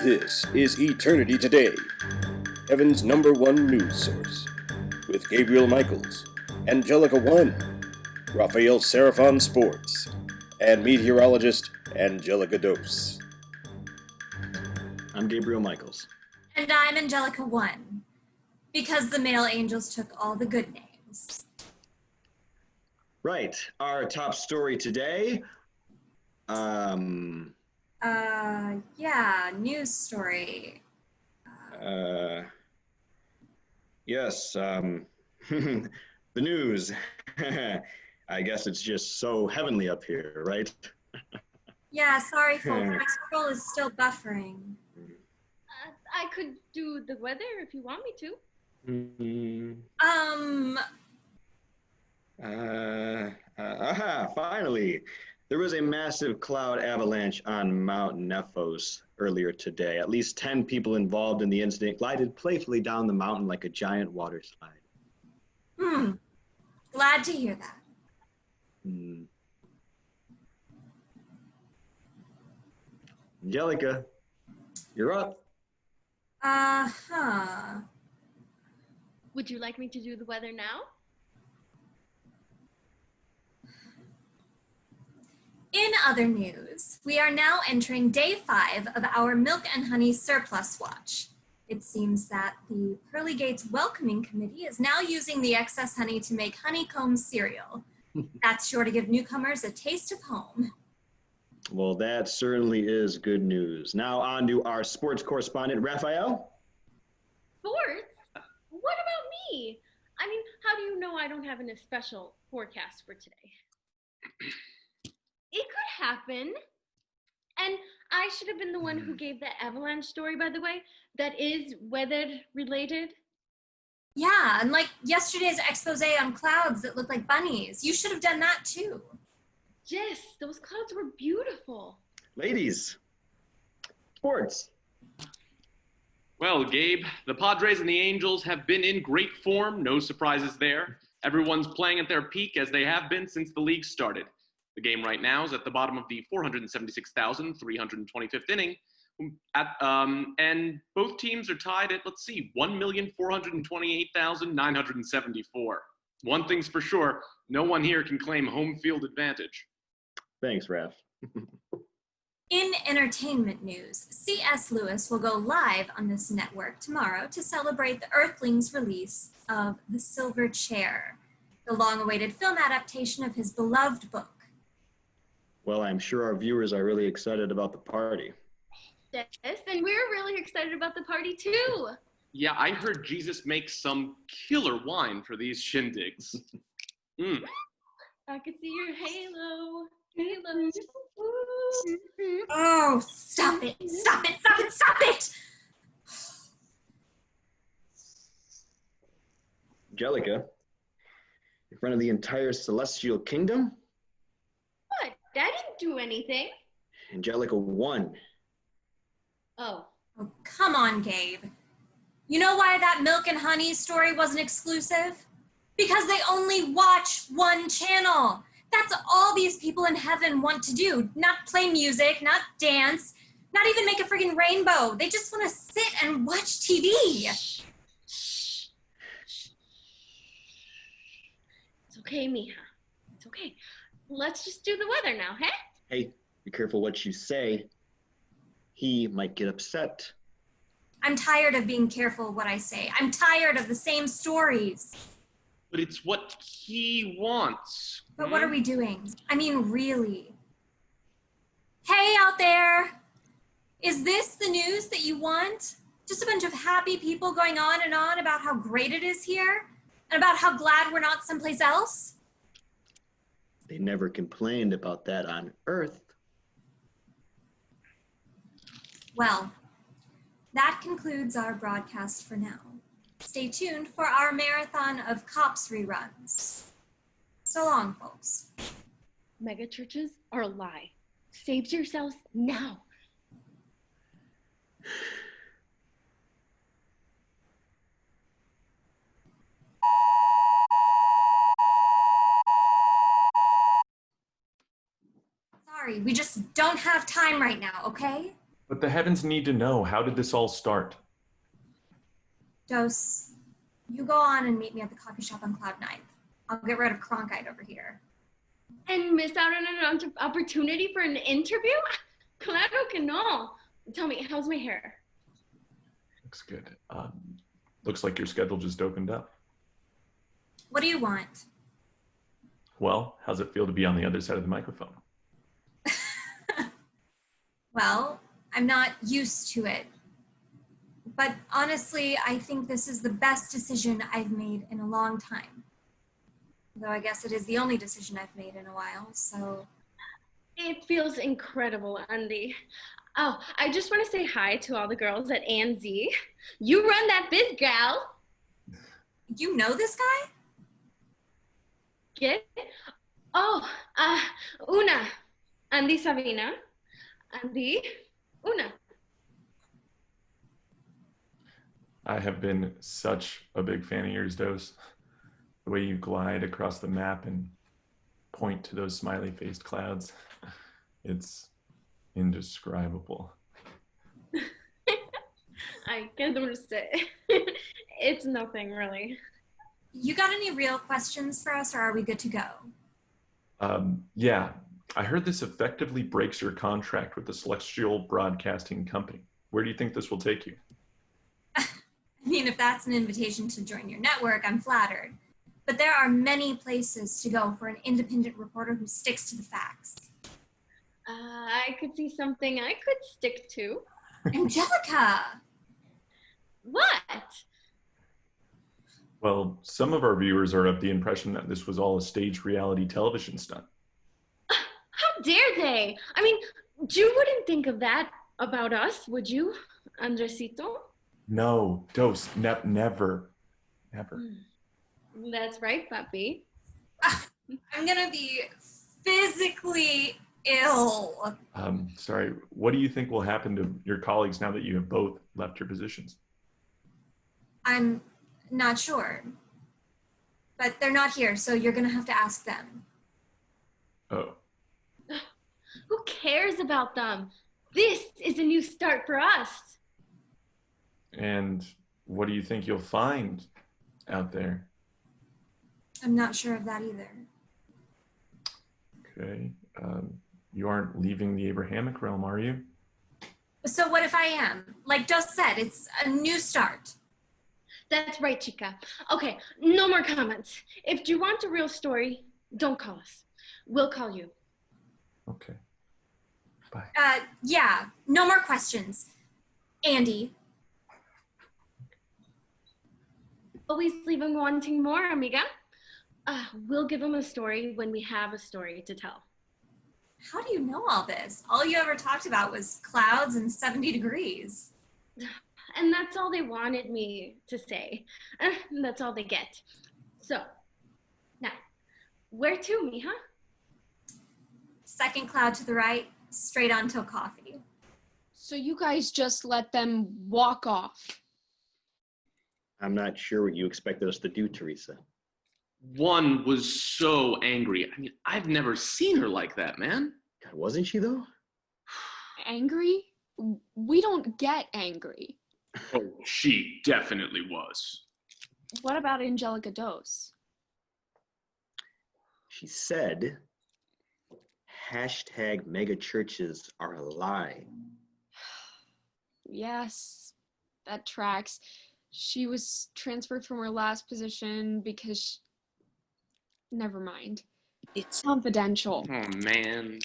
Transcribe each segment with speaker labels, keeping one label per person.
Speaker 1: This is Eternity Today, Heaven's #1 news source, with Gabriel Michaels, Angelica One, RAPHAEL SERAPH on sports, and meteorologist Angelica Dose.
Speaker 2: I'm Gabriel Michaels.
Speaker 3: And I'm Angelica One, because the male angels took all the good names.
Speaker 2: Right, our top story today,
Speaker 3: News story.
Speaker 2: Yes, the news. I guess it's just so heavenly up here, right?
Speaker 3: Yeah, sorry folks, my scroll is still buffering.
Speaker 4: I could do the weather if you want me to.
Speaker 2: Finally. There was a massive cloud avalanche on Mount Nephos earlier today. At least 10 people involved in the incident glided playfully down the mountain like a giant water slide.
Speaker 3: Glad to hear that.
Speaker 2: Angelica, you're up.
Speaker 4: Would you like me to do the weather now?
Speaker 3: In other news, we are now entering day 5 of our Milk and Honey Surplus Watch. It seems that the Pearly Gates Welcoming Committee is now using the excess honey to make honeycomb cereal. That's sure to give newcomers a taste of home.
Speaker 2: Well, that certainly is good news. Now on to our sports correspondent, Raphael.
Speaker 4: Sports? What about me? I mean, how do you know I don't have a special forecast for today? It could happen. And I should have been the one who gave that avalanche story, by the way, that is weather related.
Speaker 3: Yeah, and like yesterday's expose on clouds that look like bunnies. You should have done that too.
Speaker 4: Yes, those clouds were beautiful.
Speaker 2: Ladies, sports.
Speaker 5: Well, Gabe, the Padres and the Angels have been in great form. No surprises there. Everyone's playing at their peak as they have been since the league started. The game right now is at the bottom of the 476,325th inning. And both teams are tied at, 1,428,974. One thing's for sure, no one here can claim home field advantage.
Speaker 2: Thanks, Raph.
Speaker 3: In entertainment news, C.S. Lewis will go live on this network tomorrow to celebrate the Earthlings' release of The Silver Chair, the long-awaited film adaptation of his beloved book.
Speaker 2: Well, I'm sure our viewers are really excited about the party.
Speaker 4: Yes, and we're really excited about the party too.
Speaker 5: Yeah, I heard Jesus makes some killer wine for these shindigs.
Speaker 4: I could see your halo. Halo.
Speaker 3: Oh, stop it, stop it, stop it, stop it!
Speaker 2: Angelica, in front of the entire celestial kingdom?
Speaker 4: What? I didn't do anything.
Speaker 2: Angelica One.
Speaker 4: Oh,
Speaker 3: come on, Gabe. You know why that Milk and Honey story wasn't exclusive? Because they only watch one channel. That's all these people in heaven want to do. Not play music, not dance, not even make a friggin' rainbow. They just want to sit and watch TV.
Speaker 4: It's okay, Mija. It's okay. Let's just do the weather now, huh?
Speaker 2: Hey, be careful what you say. He might get upset.
Speaker 3: I'm tired of being careful what I say. I'm tired of the same stories.
Speaker 5: But it's what he wants.
Speaker 3: But what are we doing? I mean, really? Hey, out there! Is this the news that you want? Just a bunch of happy people going on and on about how great it is here? And about how glad we're not someplace else?
Speaker 2: They never complained about that on Earth.
Speaker 3: Well, that concludes our broadcast for now. Stay tuned for our marathon of Cops reruns. So long, folks.
Speaker 4: Mega churches are a lie. Save yourselves now.
Speaker 3: Sorry, we just don't have time right now, okay?
Speaker 6: But the heavens need to know, how did this all start?
Speaker 3: Dose, you go on and meet me at the coffee shop on Cloud 9. I'll get rid of Cronkite over here.
Speaker 4: And miss out on an opportunity for an interview? Claro que no. Tell me, how's my hair?
Speaker 6: Looks good. Looks like your schedule just opened up.
Speaker 3: What do you want?
Speaker 6: Well, how's it feel to be on the other side of the microphone?
Speaker 3: Well, I'm not used to it. But honestly, I think this is the best decision I've made in a long time. Though I guess it is the only decision I've made in a while, so.
Speaker 4: It feels incredible, Andy. Oh, I just want to say hi to all the girls at ANZ. You run that biz, gal.
Speaker 3: You know this guy?
Speaker 4: Get? Oh, Una. Andy Sabina. Andy. Una.
Speaker 6: I have been such a big fan of yours, Dose. The way you glide across the map and point to those smiley-faced clouds. It's indescribable.
Speaker 4: I can't say. It's nothing, really.
Speaker 3: You got any real questions for us, or are we good to go?
Speaker 6: Yeah, I heard this effectively breaks your contract with the Celestial Broadcasting Company. Where do you think this will take you?
Speaker 3: I mean, if that's an invitation to join your network, I'm flattered. But there are many places to go for an independent reporter who sticks to the facts.
Speaker 4: I could see something I could stick to.
Speaker 3: Angelica!
Speaker 4: What?
Speaker 6: Well, some of our viewers are of the impression that this was all a staged reality television stunt.
Speaker 4: How dare they? I mean, you wouldn't think of that about us, would you, Andresito?
Speaker 6: No, Dose, never.
Speaker 4: That's right, Papi.
Speaker 3: I'm gonna be physically ill.
Speaker 6: Sorry, what do you think will happen to your colleagues now that you have both left your positions?
Speaker 3: I'm not sure. But they're not here, so you're gonna have to ask them.
Speaker 6: Oh.
Speaker 4: Who cares about them? This is a new start for us.
Speaker 6: And what do you think you'll find out there?
Speaker 3: I'm not sure of that either.
Speaker 6: Okay. You aren't leaving the Abrahamic realm, are you?
Speaker 3: So what if I am? Like Just said, it's a new start.
Speaker 4: That's right, chica. Okay, no more comments. If you want a real story, don't call us. We'll call you.
Speaker 6: Okay. Bye.
Speaker 3: Yeah, no more questions. Andy.
Speaker 4: Always leave him wanting more, amiga. We'll give him a story when we have a story to tell.
Speaker 3: How do you know all this? All you ever talked about was clouds and 70 degrees.
Speaker 4: And that's all they wanted me to say. That's all they get. So, now, where to, mija?
Speaker 3: Second cloud to the right, straight on till coffee.
Speaker 7: So you guys just let them walk off?
Speaker 2: I'm not sure what you expected us to do, Teresa.
Speaker 5: One was so angry. I mean, I've never seen her like that, man.
Speaker 2: God, wasn't she though?
Speaker 7: Angry? We don't get angry.
Speaker 5: Oh, she definitely was.
Speaker 7: What about Angelica Dose?
Speaker 2: She said, #mega churches are a lie.
Speaker 7: Yes, that tracks. She was transferred from her last position because never mind. It's confidential.
Speaker 5: Oh, man.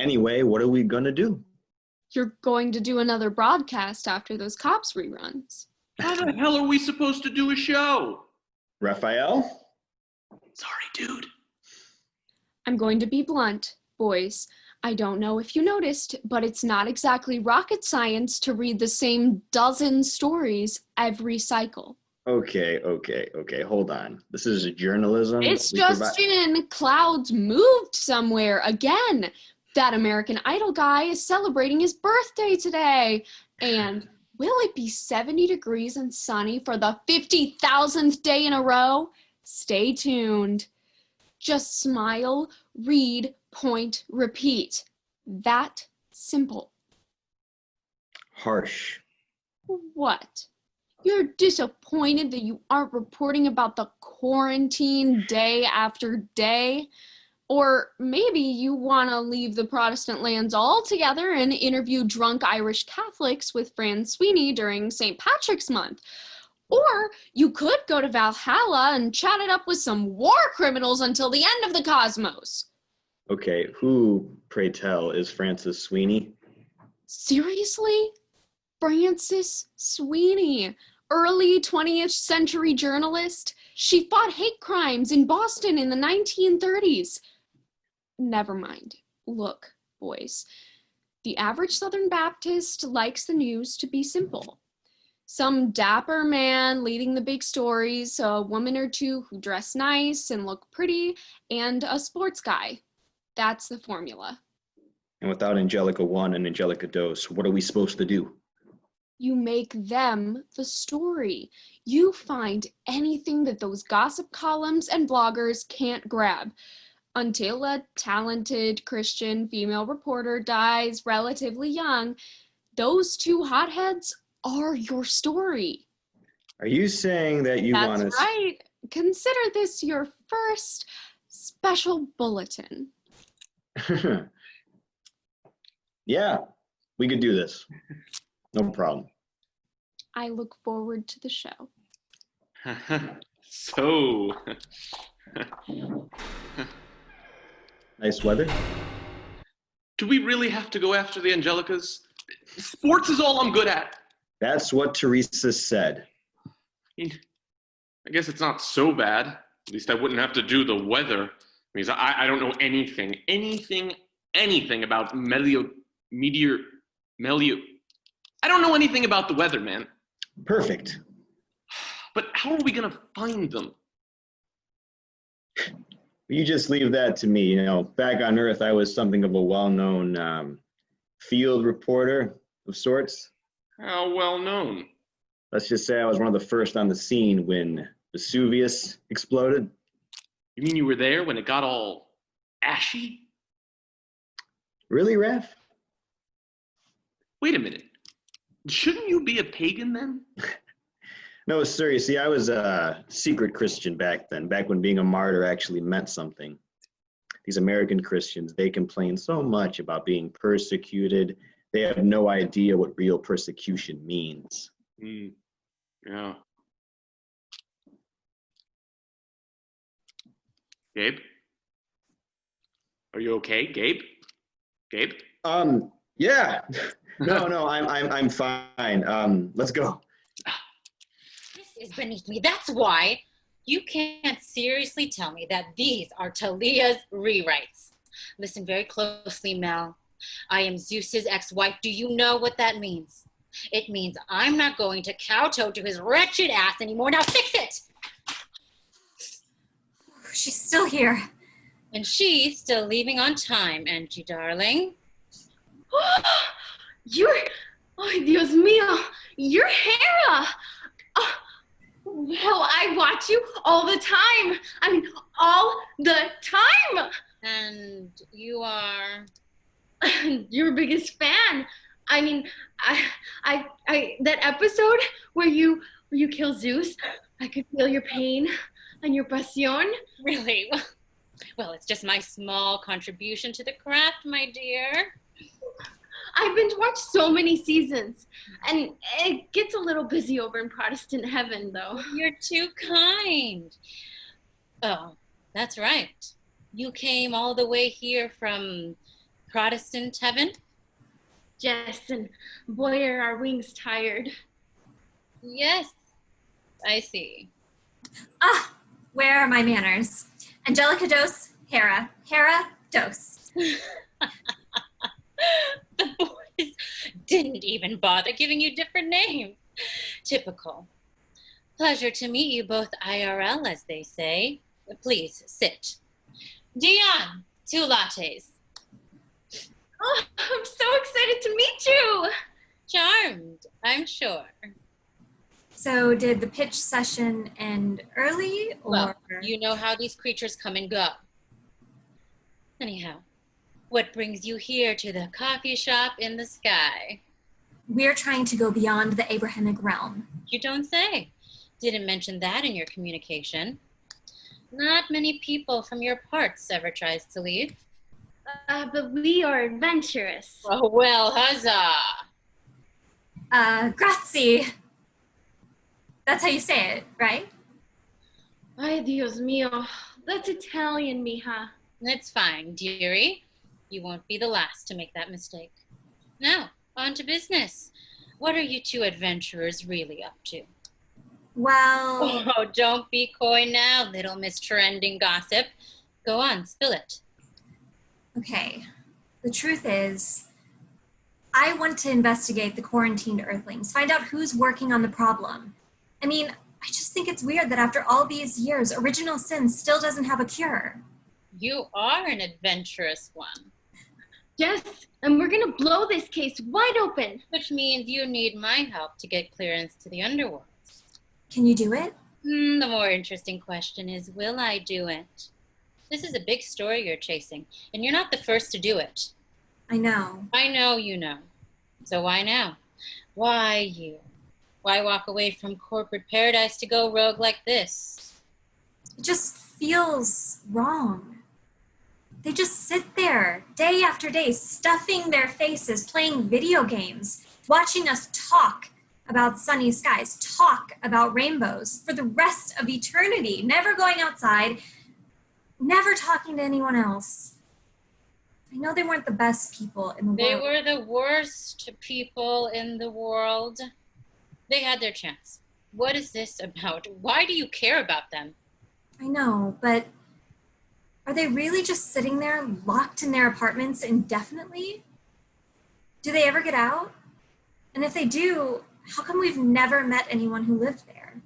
Speaker 2: Anyway, what are we gonna do?
Speaker 7: You're going to do another broadcast after those cops reruns.
Speaker 5: How the hell are we supposed to do a show?
Speaker 2: Raphael?
Speaker 5: Sorry, dude.
Speaker 7: I'm going to be blunt, boys. I don't know if you noticed, but it's not exactly rocket science to read the same dozen stories every cycle.
Speaker 2: Okay, hold on. This is journalism.
Speaker 7: It's just in. Clouds moved somewhere again. That American Idol guy is celebrating his birthday today. And will it be 70 degrees and sunny for the 50,000th day in a row? Stay tuned. Just smile, read, point, repeat. That simple.
Speaker 2: Harsh.
Speaker 7: What? You're disappointed that you aren't reporting about the quarantine day after day? Or maybe you want to leave the Protestant lands altogether and interview drunk Irish Catholics with Fran Sweeney during St. Patrick's Month. Or you could go to Valhalla and chat it up with some war criminals until the end of the cosmos.
Speaker 2: Okay, who, pray tell, is Frances Sweeney?
Speaker 7: Seriously? Frances Sweeney, early 20th century journalist. She fought hate crimes in Boston in the 1930s. Never mind. Look, boys, the average Southern Baptist likes the news to be simple. Some dapper man leading the big stories, a woman or two who dress nice and look pretty, and a sports guy. That's the formula.
Speaker 2: And without Angelica One and Angelica Dose, what are we supposed to do?
Speaker 7: You make them the story. You find anything that those gossip columns and bloggers can't grab. Until a talented Christian female reporter dies relatively young, those two hotheads are your story.
Speaker 2: Are you saying that you want to...
Speaker 7: That's right. Consider this your first special bulletin.
Speaker 2: Yeah, we could do this. No problem.
Speaker 7: I look forward to the show.
Speaker 5: So...
Speaker 2: Nice weather.
Speaker 5: Do we really have to go after the Angelicas? Sports is all I'm good at.
Speaker 2: That's what Teresa said.
Speaker 5: I guess it's not so bad. At least I wouldn't have to do the weather. Because I don't know anything about I don't know anything about the weather, man.
Speaker 2: Perfect.
Speaker 5: But how are we going to find them?
Speaker 2: You just leave that to me. You know, back on Earth, I was something of a well-known field reporter of sorts.
Speaker 5: How well known?
Speaker 2: Let's just say I was one of the first on the scene when Vesuvius exploded.
Speaker 5: You mean you were there when it got all ashy?
Speaker 2: Really, Raph?
Speaker 5: Wait a minute. Shouldn't you be a pagan then?
Speaker 2: No, sir. You see, I was a secret Christian back then, back when being a martyr actually meant something. These American Christians, they complain so much about being persecuted. They have no idea what real persecution means.
Speaker 5: Yeah. Gabe? Are you okay, Gabe? Gabe?
Speaker 2: Yeah. No, I'm fine. Let's go.
Speaker 8: This is beneath me. That's why you can't seriously tell me that these are Talia's rewrites. Listen very closely, Mel. I am Zeus's ex-wife. Do you know what that means? It means I'm not going to kowtow to his wretched ass anymore. Now fix it!
Speaker 3: She's still here.
Speaker 8: And she's still leaving on time, Angie, darling.
Speaker 4: Oh, Dios mío, you're Hera. Well, I watch you all the time. I mean, all the time.
Speaker 8: And you are?
Speaker 4: Your biggest fan. I mean, I that episode where you kill Zeus, I could feel your pain and your pasión.
Speaker 8: Really? Well, it's just my small contribution to the craft, my dear.
Speaker 4: I've binge watched so many seasons, and it gets a little busy over in Protestant heaven, though.
Speaker 8: You're too kind. Oh, that's right. You came all the way here from Protestant heaven?
Speaker 4: Yes, and boy, are our wings tired.
Speaker 8: Yes, I see.
Speaker 3: Where are my manners? Angelica Dose, Hera. Hera Dose.
Speaker 8: The boys didn't even bother giving you different names. Typical. Pleasure to meet you both IRL, as they say. Please, sit. Dion, 2 lattes.
Speaker 4: Oh, I'm so excited to meet you.
Speaker 8: Charmed, I'm sure.
Speaker 3: So did the pitch session end early, or?
Speaker 8: Well, you know how these creatures come and go. Anyhow, what brings you here to the coffee shop in the sky?
Speaker 3: We're trying to go beyond the Abrahamic realm.
Speaker 8: You don't say. Didn't mention that in your communication. Not many people from your parts ever tries to leave.
Speaker 4: But we are adventurous.
Speaker 8: Oh, well, huzzah!
Speaker 3: Grazie. That's how you say it, right?
Speaker 4: Ay, Dios mío. That's Italian, mija.
Speaker 8: It's fine, dearie. You won't be the last to make that mistake. Now, on to business. What are you two adventurers really up to?
Speaker 3: Well...
Speaker 8: Oh, don't be coy now, little Miss Trending Gossip. Go on, spill it.
Speaker 3: Okay. The truth is, I want to investigate the quarantined Earthlings, find out who's working on the problem. I mean, I just think it's weird that after all these years, Original Sin still doesn't have a cure.
Speaker 8: You are an adventurous one.
Speaker 4: Yes, and we're gonna blow this case wide open.
Speaker 8: Which means you need my help to get clearance to the underworld.
Speaker 3: Can you do it?
Speaker 8: The more interesting question is, will I do it? This is a big story you're chasing, and you're not the first to do it.
Speaker 3: I know.
Speaker 8: I know you know. So why now? Why you? Why walk away from corporate paradise to go rogue like this?
Speaker 3: It just feels wrong. They just sit there day after day, stuffing their faces, playing video games, watching us talk about sunny skies, talk about rainbows for the rest of eternity, never going outside, never talking to anyone else. I know they weren't the best people in the world.
Speaker 8: They were the worst people in the world. They had their chance. What is this about? Why do you care about them?
Speaker 3: I know, but are they really just sitting there locked in their apartments indefinitely? Do they ever get out? And if they do, how come we've never met anyone who lived there?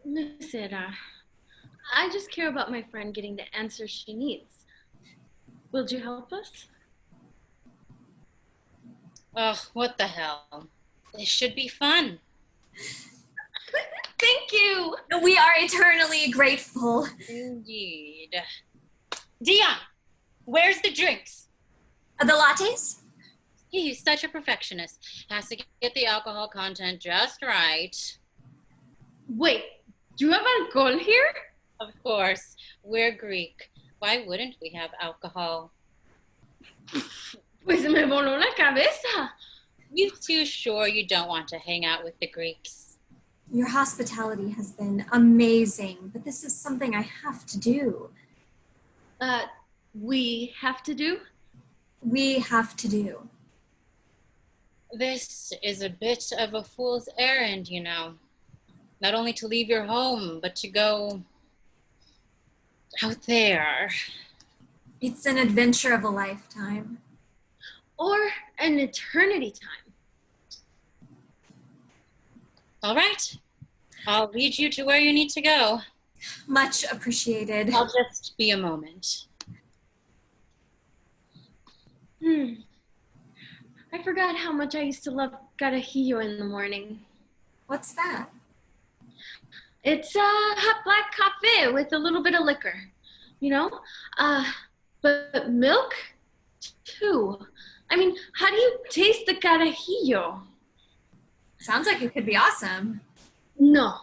Speaker 4: Listen, I just care about my friend getting the answers she needs. Will you help us?
Speaker 8: Ugh, what the hell? This should be fun.
Speaker 4: Thank you!
Speaker 3: We are eternally grateful.
Speaker 8: Indeed. Dion, where's the drinks?
Speaker 3: The lattes?
Speaker 8: He's such a perfectionist. Has to get the alcohol content just right.
Speaker 4: Wait, do you have alcohol here?
Speaker 8: Of course, we're Greek. Why wouldn't we have alcohol?
Speaker 4: Pues me voló la cabeza.
Speaker 8: You too sure you don't want to hang out with the Greeks?
Speaker 3: Your hospitality has been amazing, but this is something I have to do.
Speaker 4: We have to do?
Speaker 3: We have to do.
Speaker 8: This is a bit of a fool's errand, you know. Not only to leave your home, but to go out there.
Speaker 3: It's an adventure of a lifetime.
Speaker 4: Or an eternity time.
Speaker 8: All right. I'll lead you to where you need to go.
Speaker 3: Much appreciated.
Speaker 8: I'll just be a moment.
Speaker 4: I forgot how much I used to love carajillo in the morning.
Speaker 3: What's that?
Speaker 4: It's a hot black coffee with a little bit of liquor, you know? But milk, too. I mean, how do you taste the carajillo?
Speaker 3: Sounds like it could be awesome.
Speaker 4: No.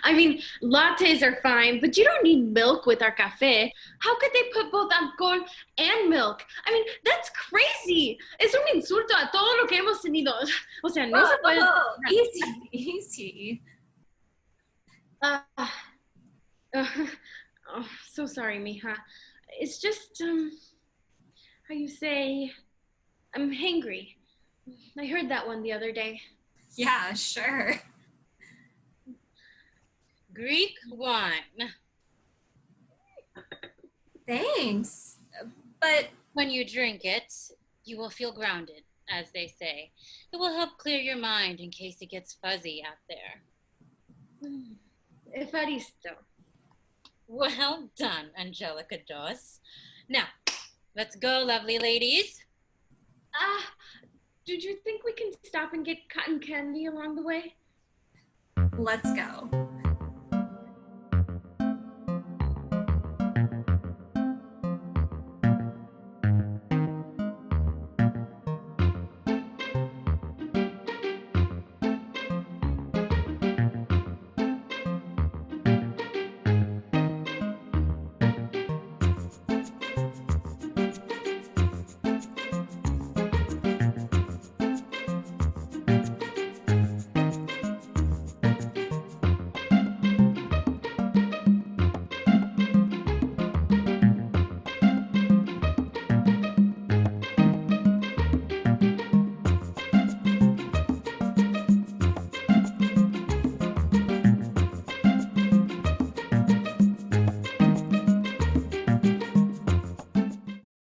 Speaker 4: I mean, lattes are fine, but you don't need milk with our café. How could they put both alcohol and milk? I mean, that's crazy. Es un insulto a todo lo que hemos tenido. O sea, no se puede...
Speaker 3: Easy.
Speaker 4: So sorry, mija. It's just, how you say, I'm hangry. I heard that one the other day.
Speaker 3: Yeah, sure.
Speaker 8: Greek wine.
Speaker 3: Thanks. But
Speaker 8: when you drink it, you will feel grounded, as they say. It will help clear your mind in case it gets fuzzy out there.
Speaker 4: Efaristo.
Speaker 8: Well done, Angelica Dos. Now, let's go, lovely ladies.
Speaker 4: Did you think we can stop and get cotton candy along the way?
Speaker 3: Let's go.